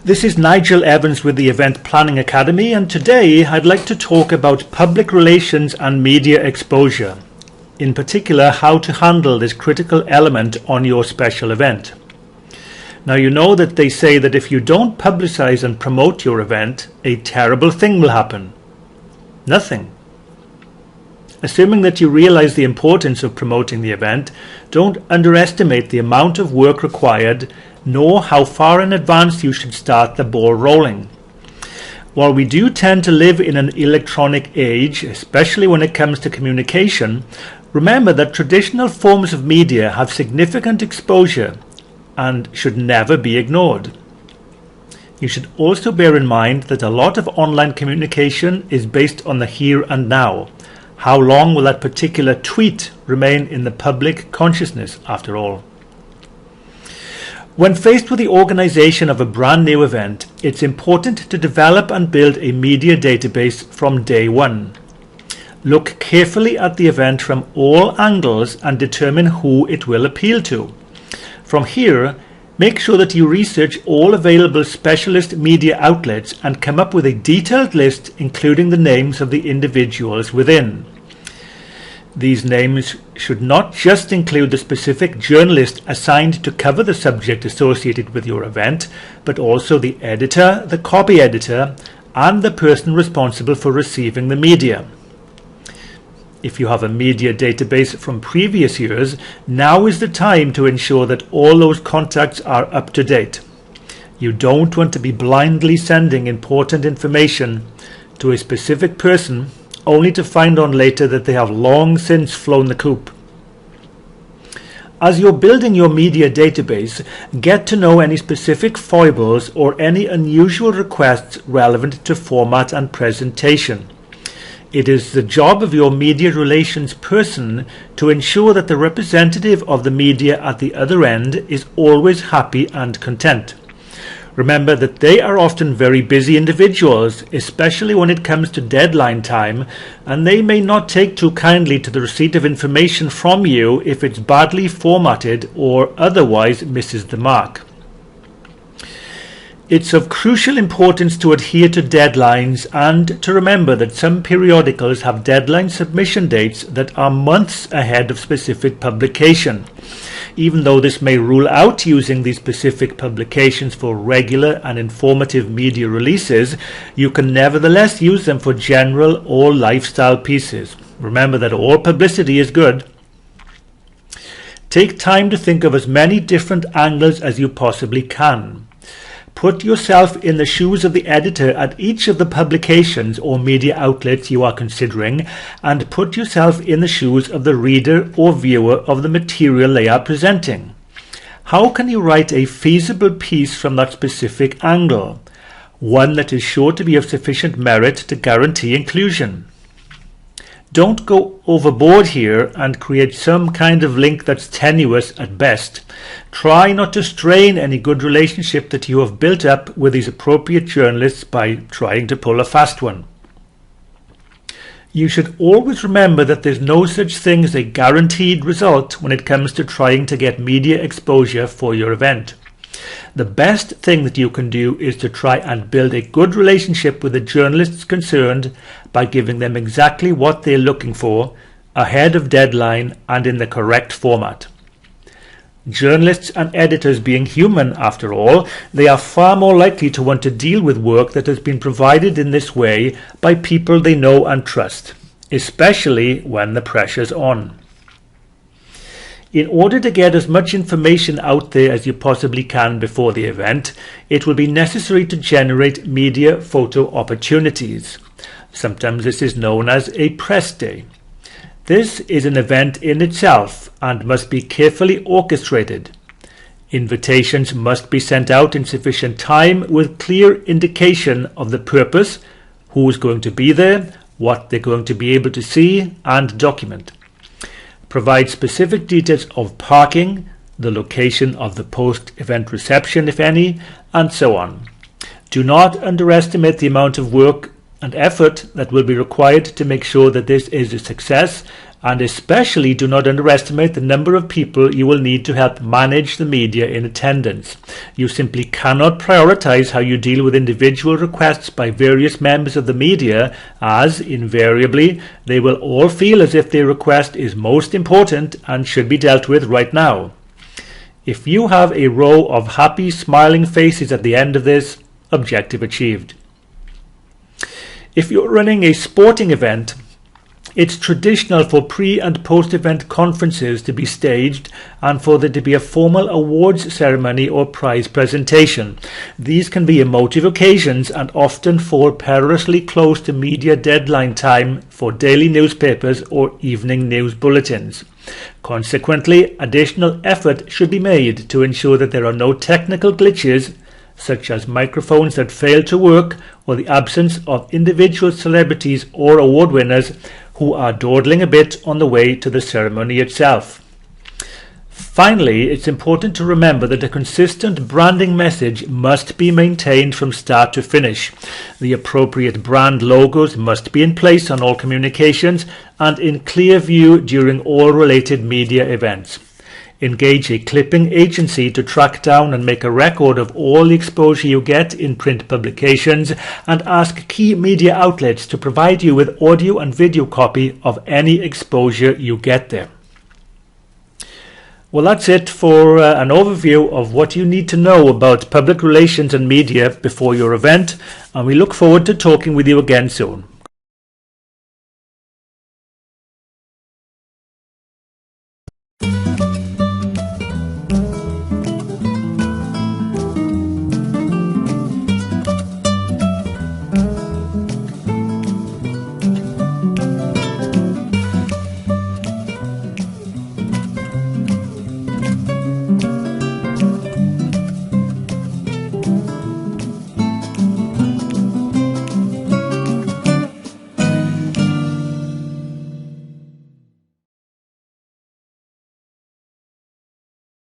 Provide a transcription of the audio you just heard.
This is Nigel Evans with the Event Planning Academy, and today I'd like to talk about public relations and media exposure. In particular, how to handle this critical element on your special event. Now, you know that they say that if you don't publicize and promote your event, a terrible thing will happen. Nothing. Assuming that you realize the importance of promoting the event, don't underestimate the amount of work required, nor how far in advance you should start the ball rolling. While we do tend to live in an electronic age, especially when it comes to communication, remember that traditional forms of media have significant exposure and should never be ignored. You should also bear in mind that a lot of online communication is based on the here and now. How long will that particular tweet remain in the public consciousness after all? When faced with the organization of a brand new event, it's important to develop and build a media database from day one. Look carefully at the event from all angles and determine who it will appeal to. From here, make sure that you research all available specialist media outlets and come up with a detailed list including the names of the individuals within. These names should not just include the specific journalist assigned to cover the subject associated with your event, but also the editor, the copy editor, and the person responsible for receiving the media. If you have a media database from previous years, now is the time to ensure that all those contacts are up to date. You don't want to be blindly sending important information to a specific person only to find on later that they have long since flown the coop. As you're building your media database, get to know any specific foibles or any unusual requests relevant to format and presentation. It is the job of your media relations person to ensure that the representative of the media at the other end is always happy and content. Remember that they are often very busy individuals, especially when it comes to deadline time, and they may not take too kindly to the receipt of information from you if it's badly formatted or otherwise misses the mark. It's of crucial importance to adhere to deadlines and to remember that some periodicals have deadline submission dates that are months ahead of specific publication. Even though this may rule out using these specific publications for regular and informative media releases, you can nevertheless use them for general or lifestyle pieces. Remember that all publicity is good. Take time to think of as many different angles as you possibly can. Put yourself in the shoes of the editor at each of the publications or media outlets you are considering, and put yourself in the shoes of the reader or viewer of the material they are presenting. How can you write a feasible piece from that specific angle? One that is sure to be of sufficient merit to guarantee inclusion. Don't go overboard here and create some kind of link that's tenuous at best. Try not to strain any good relationship that you have built up with these appropriate journalists by trying to pull a fast one. You should always remember that there's no such thing as a guaranteed result when it comes to trying to get media exposure for your event. The best thing that you can do is to try and build a good relationship with the journalists concerned by giving them exactly what they're looking for, ahead of deadline and in the correct format. Journalists and editors being human, after all, they are far more likely to want to deal with work that has been provided in this way by people they know and trust, especially when the pressure's on. In order to get as much information out there as you possibly can before the event, it will be necessary to generate media photo opportunities. Sometimes this is known as a press day. This is an event in itself and must be carefully orchestrated. Invitations must be sent out in sufficient time with clear indication of the purpose, who is going to be there, what they're going to be able to see and document. Provide specific details of parking, the location of the post-event reception, if any, and so on. Do not underestimate the amount of work and effort that will be required to make sure that this is a success, And especially do not underestimate the number of people you will need to help manage the media in attendance. You simply cannot prioritize how you deal with individual requests by various members of the media, as, invariably, they will all feel as if their request is most important and should be dealt with right now. If you have a row of happy, smiling faces at the end of this, objective achieved. If you're running a sporting event, it's traditional for pre- and post-event conferences to be staged and for there to be a formal awards ceremony or prize presentation. These can be emotive occasions and often fall perilously close to media deadline time for daily newspapers or evening news bulletins. Consequently, additional effort should be made to ensure that there are no technical glitches, such as microphones that fail to work or the absence of individual celebrities or award winners who are dawdling a bit on the way to the ceremony itself. Finally, it's important to remember that a consistent branding message must be maintained from start to finish. The appropriate brand logos must be in place on all communications and in clear view during all related media events. Engage a clipping agency to track down and make a record of all the exposure you get in print publications, and ask key media outlets to provide you with audio and video copy of any exposure you get there. Well, that's it for an overview of what you need to know about public relations and media before your event, and we look forward to talking with you again soon.